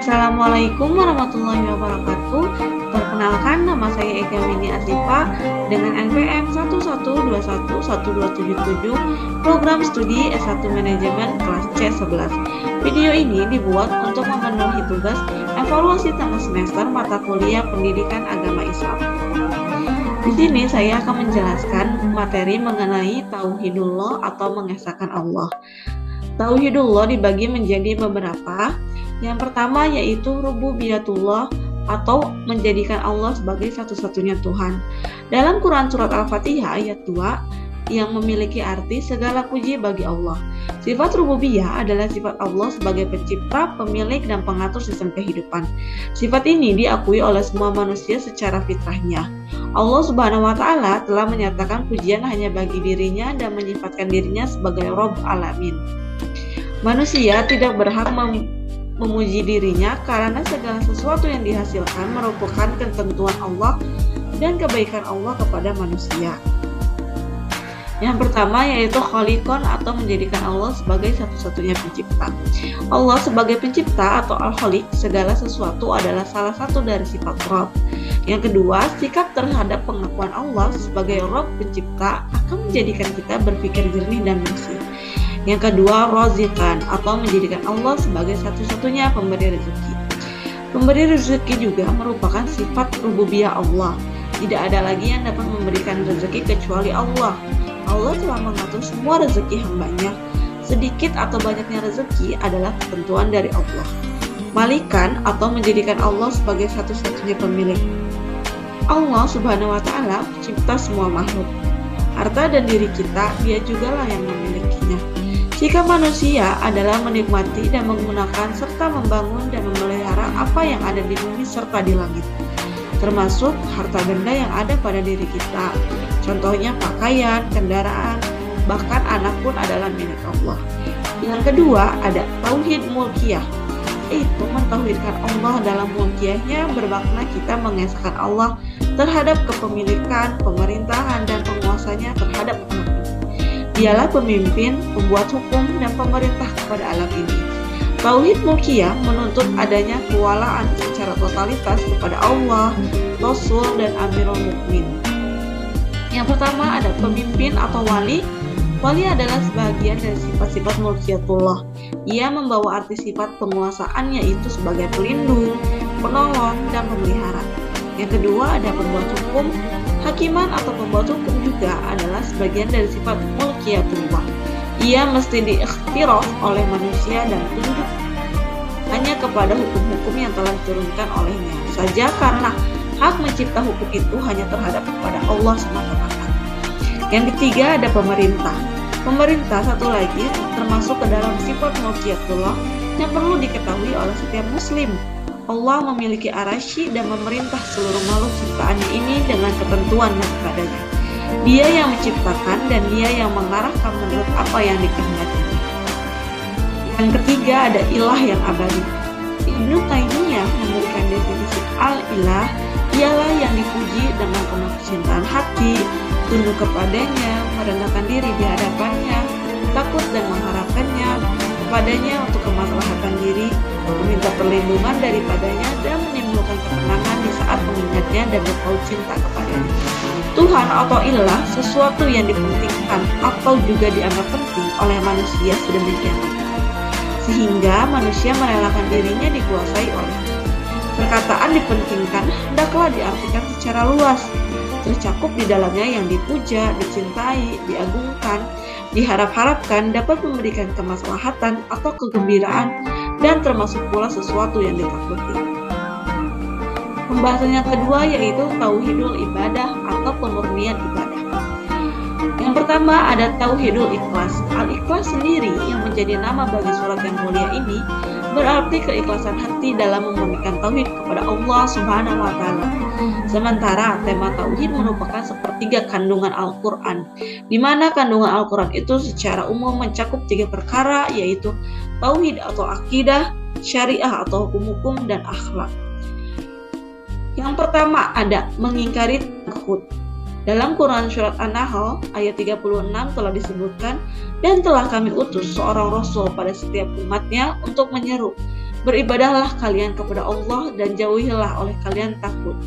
Assalamualaikum warahmatullahi wabarakatuh. Perkenalkan, nama saya Eka Mini Asifa dengan NPM 112112777, program studi S1 Manajemen kelas C11. Video ini dibuat untuk memenuhi tugas evaluasi tengah semester mata kuliah Pendidikan Agama Islam. Di sini saya akan menjelaskan materi mengenai Tauhidullah atau mengesahkan Allah. Tauhidullah dibagi menjadi beberapa. Yang pertama yaitu rububiyatullah atau menjadikan Allah sebagai satu-satunya Tuhan. Dalam Quran Surat Al-Fatihah ayat 2 yang memiliki arti segala puji bagi Allah. Sifat rububiyah adalah sifat Allah sebagai pencipta, pemilik, dan pengatur sistem kehidupan. Sifat ini diakui oleh semua manusia secara fitrahnya. Allah Subhanahu wa Ta'ala telah menyatakan pujian hanya bagi dirinya dan menyifatkan dirinya sebagai Rabb Alamin. Manusia tidak berhak memuji dirinya karena segala sesuatu yang dihasilkan merupakan ketentuan Allah dan kebaikan Allah kepada manusia. Yang pertama yaitu Khaliqon atau menjadikan Allah sebagai satu-satunya pencipta. Allah sebagai pencipta atau Al-Khaliq segala sesuatu adalah salah satu dari sifat Rabb. Yang kedua, sikap terhadap pengakuan Allah sebagai Rabb pencipta akan menjadikan kita berpikir jernih dan bersih. Yang kedua, Raziqan atau menjadikan Allah sebagai satu-satunya pemberi rezeki. Pemberi rezeki juga merupakan sifat rububiyah Allah. Tidak ada lagi yang dapat memberikan rezeki kecuali Allah. Allah telah mengatur semua rezeki hambanya. Sedikit atau banyaknya rezeki adalah ketentuan dari Allah. Malikan atau menjadikan Allah sebagai satu-satunya pemilik. Allah Subhanahu wa Ta'ala pencipta semua makhluk. Harta dan diri kita, Dia jugalah yang memilikinya. Sikap manusia adalah menikmati dan menggunakan serta membangun dan memelihara apa yang ada di bumi serta di langit, termasuk harta benda yang ada pada diri kita. Contohnya pakaian, kendaraan, bahkan anak pun adalah milik Allah. Yang kedua ada tauhid mulkiyah, yaitu mentauhidkan Allah dalam mulkiyahnya bermakna kita mengesahkan Allah terhadap kepemilikan, pemerintahan, dan penguasanya terhadap alam ini. Dialah pemimpin, pembuat hukum, dan pemerintah kepada alam ini. Tauhid mulkiyah menuntut adanya kewalaan secara totalitas kepada Allah, Rasul, dan Amirul Mukmin. Yang pertama ada pemimpin atau wali. Wali adalah sebagian dari sifat-sifat mulkiyatullah. Ia membawa arti sifat penguasaan yaitu sebagai pelindung, penolong, dan pemelihara. Yang kedua ada pembuat hukum. Hakiman atau pembuat hukum juga adalah sebagian dari sifat mulkiyatullah. Ia mesti diikhtiraf oleh manusia dan tunduk hanya kepada hukum-hukum yang telah diturunkan olehnya saja karena hak mencipta hukum itu hanya terhadap kepada Allah semata-mata. Yang ketiga ada pemerintah. Pemerintah satu lagi termasuk ke dalam sifat mulkiyatullah yang perlu diketahui oleh setiap muslim. Allah memiliki arasy dan memerintah seluruh makhluk ciptaannya ini dengan ketentuan dan keadanya. Dia yang menciptakan dan Dia yang mengarahkan menurut apa yang dikehendakinya. Yang ketiga ada ilah yang abadi. Ibnu Taimiyah memberikan definisi al-ilah ialah yang dipuji dengan penuh kecintaan hati, tunduk kepadanya, merendahkan diri di hadapannya, takut dan mengharapkannya kepadanya untuk kemaslahatan diri, meminta perlindungan daripadanya, dan menimbulkan ketenangan di saat mengingatnya dan berpaut cinta kepadanya. Tuhan atau ilah sesuatu yang dipentingkan atau juga dianggap penting oleh manusia sedemikian rupa, sehingga manusia merelakan dirinya dikuasai olehnya. Perkataan dipentingkan hendaklah diartikan secara luas, tercakup di dalamnya yang dipuja, dicintai, diagungkan, diharap-harapkan dapat memberikan kemaslahatan atau kegembiraan dan termasuk pula sesuatu yang ditakuti. Pembahasan yang kedua yaitu tauhidul ibadah atau pemurnian ibadah. Yang pertama ada tauhidul ikhlas. Al-ikhlas sendiri yang menjadi nama bagi surat yang mulia ini berarti keikhlasan hati dalam memurnikan tauhid kepada Allah Subhanahu wa Ta'ala. Sementara tema tauhid merupakan sepertiga kandungan Al-Quran, di mana kandungan Al-Quran itu secara umum mencakup 3 perkara yaitu tauhid atau akidah, syariah atau hukum-hukum, dan akhlak. Yang pertama ada mengingkari taghut. Dalam Quran Surat An-Nahl ayat 36 telah disebutkan, dan telah kami utus seorang Rasul pada setiap umatnya untuk menyeru Beribadahlah kalian kepada Allah dan jauhilah oleh kalian tagut.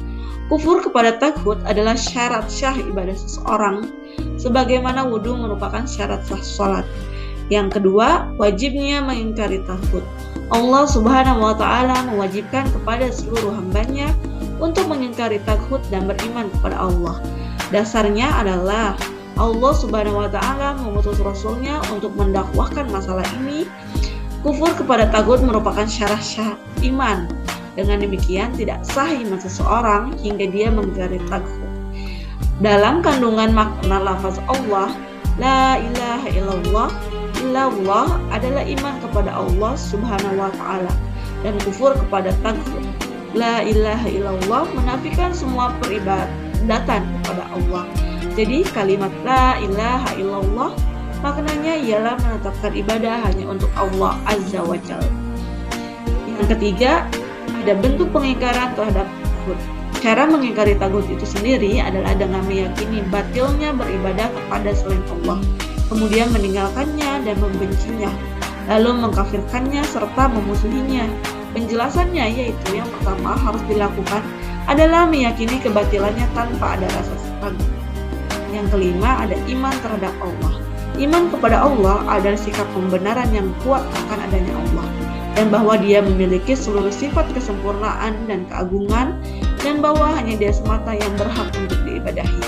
Kufur kepada tagut adalah syarat syah ibadah seseorang, sebagaimana wudhu merupakan syarat sah sholat. Yang kedua, wajibnya mengingkari tagut. Allah Subhanahu wa Ta'ala mewajibkan kepada seluruh hambanya untuk mengingkari tagut dan beriman kepada Allah. Dasarnya adalah Allah Subhanahu wa Ta'ala mengutus Rasulnya untuk mendakwahkan masalah ini. Kufur kepada tagut merupakan syarat syah iman. Dengan demikian tidak sah iman seseorang hingga dia mengingkari tagut. Dalam kandungan makna lafaz Allah, la ilaha illallah, illallah adalah iman kepada Allah Subhanahu wa Ta'ala dan kufur kepada tagut. La ilaha illallah menafikan semua peribadatan kepada Allah. Jadi kalimat la ilaha illallah maknanya ialah menetapkan ibadah hanya untuk Allah Azza wa Jalla. Yang ketiga, ada bentuk pengingkaran terhadap tagut. Cara mengingkari tagut itu sendiri adalah dengan meyakini batilnya beribadah kepada selain Allah, kemudian meninggalkannya dan membencinya, lalu mengkafirkannya serta memusuhinya. Penjelasannya yaitu yang pertama harus dilakukan adalah meyakini kebatilannya tanpa ada rasa ragu. Yang kelima ada iman terhadap Allah. Iman kepada Allah adalah sikap pembenaran yang kuat akan adanya Allah, dan bahwa dia memiliki seluruh sifat kesempurnaan dan keagungan, dan bahwa hanya dia semata yang berhak untuk diibadahi.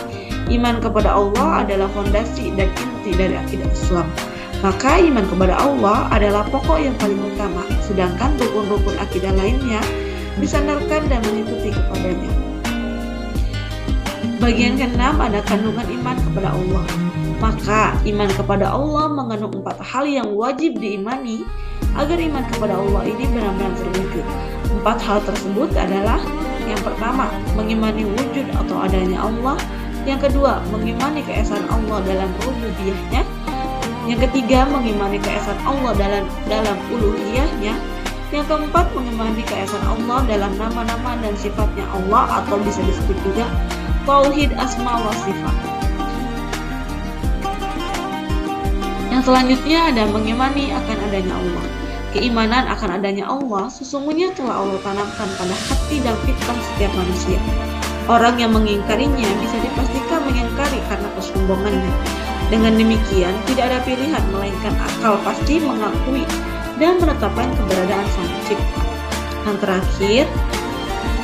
Iman kepada Allah adalah fondasi dan inti dari akidah Islam. Maka iman kepada Allah adalah pokok yang paling utama, sedangkan rukun-rukun akidah lainnya disandarkan dan mengikuti kepadanya. Bagian keenam ada kandungan iman kepada Allah. Maka iman kepada Allah mengandung 4 hal yang wajib diimani agar iman kepada Allah ini benar-benar terwujud. 4 hal tersebut adalah: yang pertama, mengimani wujud atau adanya Allah. Yang kedua, mengimani keesaan Allah dalam rububiyahnya. Yang ketiga, mengimani keesaan Allah dalam uluhiyahnya. Yang keempat, mengimani keesaan Allah dalam nama-nama dan sifatnya Allah, atau bisa disebut juga tauhid asma wa sifat. Yang selanjutnya ada mengimani akan adanya Allah. Keimanan akan adanya Allah sesungguhnya telah Allah tanamkan pada hati dan fitrah setiap manusia. Orang yang mengingkarinya bisa dipastikan mengingkari karena kesombongannya. Dengan demikian, tidak ada pilihan melainkan akal pasti mengakui dan menetapkan keberadaan Sang Pencipta. Yang terakhir,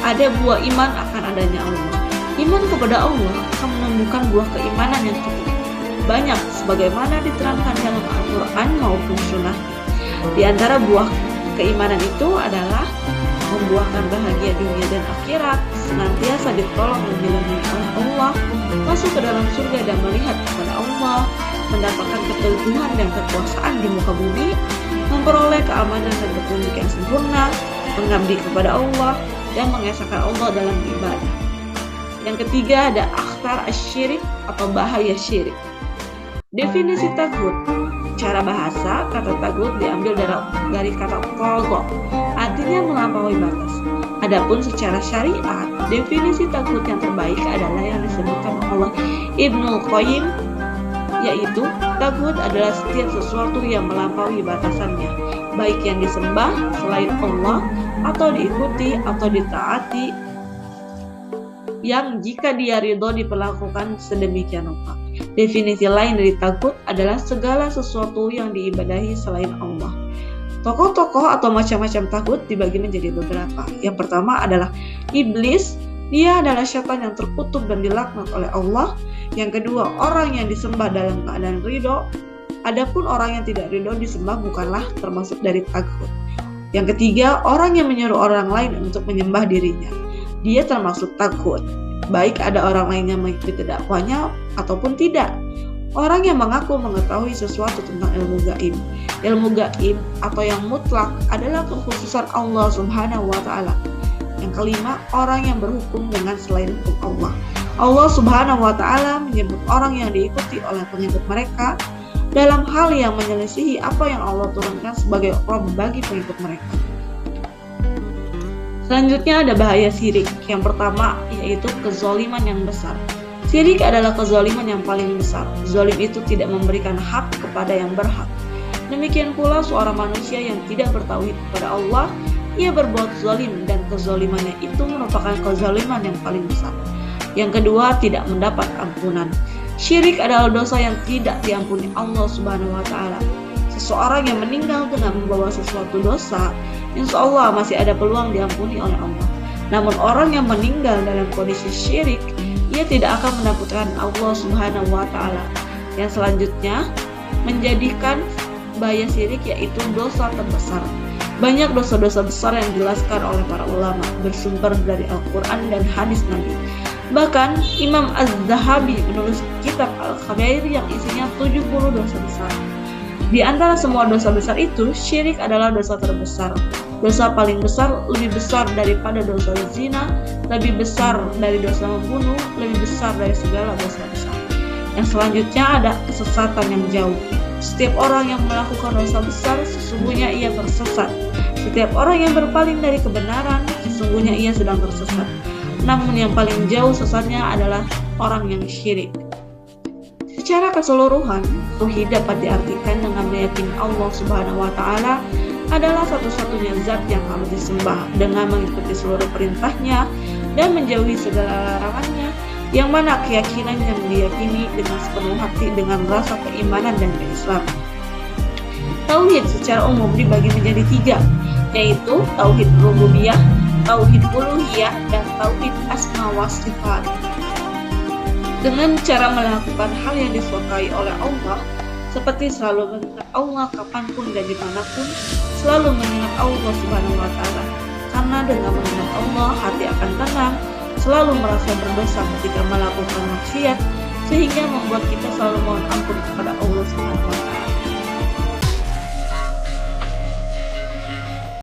ada buah iman akan adanya Allah. Iman kepada Allah akan menumbuhkan buah keimanan yang cukup banyak sebagaimana diterangkan dalam Al-Quran maupun Sunnah. Di antara buah keimanan itu adalah membuahkan bahagia dunia dan akhirat, senantiasa ditolong dan dilindungi oleh Allah, masuk ke dalam surga dan melihat kepada Allah, mendapatkan keteguhan dan kekuasaan di muka bumi, memperoleh keamanan dan petunjuk yang sempurna, mengabdi kepada Allah, dan mengesahkan Allah dalam ibadah. Yang ketiga ada akhtar asyirik atau bahaya syirik. Definisi tagut. Cara bahasa, kata tagut diambil dari kata togo, artinya melampaui batas. Adapun secara syariat, definisi tagut yang terbaik adalah yang disebutkan oleh Ibnul Qayyim, yaitu tagut adalah setiap sesuatu yang melampaui batasannya, baik yang disembah selain Allah atau diikuti atau ditaati, yang jika dia ridho diperlakukan sedemikian rupa. Definisi lain dari tagut adalah segala sesuatu yang diibadahi selain Allah. Tokoh-tokoh atau macam-macam tagut dibagi menjadi beberapa. Yang pertama adalah iblis. Dia adalah syaitan yang terkutuk dan dilaknat oleh Allah. Yang kedua, orang yang disembah dalam keadaan ridho. Adapun orang yang tidak ridho disembah bukanlah termasuk dari tagut. Yang ketiga, orang yang menyuruh orang lain untuk menyembah dirinya. Dia termasuk tagut, baik ada orang lain yang mengikuti dakwanya ataupun tidak. Orang yang mengaku mengetahui sesuatu tentang ilmu gaib. Ilmu gaib atau yang mutlak adalah kekhususan Allah Subhanahu wa Ta'ala. Yang kelima, orang yang berhukum dengan selain hukum Allah. Allah Subhanahu wa Ta'ala menyebut orang yang diikuti oleh pengikut mereka dalam hal yang menyelisihi apa yang Allah turunkan sebagai Rabb bagi pengikut mereka. Selanjutnya ada bahaya syirik. Yang pertama yaitu kezaliman yang besar. Syirik adalah kezaliman yang paling besar. Zalim itu tidak memberikan hak kepada yang berhak Demikian pula seorang manusia yang tidak bertauhid kepada Allah, ia berbuat zalim dan kezalimannya itu merupakan kezaliman yang paling besar. Yang kedua, tidak mendapat ampunan. Syirik adalah dosa yang tidak diampuni Allah Subhanahu wa Ta'ala. Seseorang yang meninggal dengan membawa sesuatu dosa, insya Allah masih ada peluang diampuni oleh Allah. Namun orang yang meninggal dalam kondisi syirik, ia tidak akan mendapatkan Allah Subhanahu wa Ta'ala. Yang selanjutnya, menjadikan bahaya syirik yaitu dosa terbesar. Banyak dosa-dosa besar yang dijelaskan oleh para ulama bersumber dari Al-Quran dan hadis Nabi. Bahkan Imam Az-Zahabi menulis kitab Al-Kabair yang isinya 70 dosa besar. Di antara semua dosa besar itu, syirik adalah dosa terbesar. Dosa paling besar lebih besar daripada dosa zina, lebih besar dari dosa membunuh, lebih besar dari segala dosa besar. Yang selanjutnya ada kesesatan yang jauh. Setiap orang yang melakukan dosa besar, sesungguhnya ia tersesat. Setiap orang yang berpaling dari kebenaran, sesungguhnya ia sedang tersesat. Namun yang paling jauh sesatnya adalah orang yang syirik. Secara keseluruhan, tauhid dapat diartikan dengan meyakini Allah Subhanahu wa Ta'ala adalah satu-satunya zat yang harus disembah dengan mengikuti seluruh perintahnya dan menjauhi segala larangannya, yang mana keyakinan yang diyakini dengan sepenuh hati dengan rasa keimanan dan keislaman. Tauhid secara umum dibagi menjadi 3, yaitu tauhid rububiyah, tauhid uluhiyah, dan tauhid asma wa sifat. Dengan cara melakukan hal yang disukai oleh Allah, seperti selalu mengingat Allah kapanpun dan dimanapun, selalu mengingat Allah Subhanahu wa Ta'ala. Karena dengan mengingat Allah, hati akan tenang, selalu merasa berdosa ketika melakukan maksiat, sehingga membuat kita selalu mohon ampun kepada Allah Subhanahu wa Ta'ala.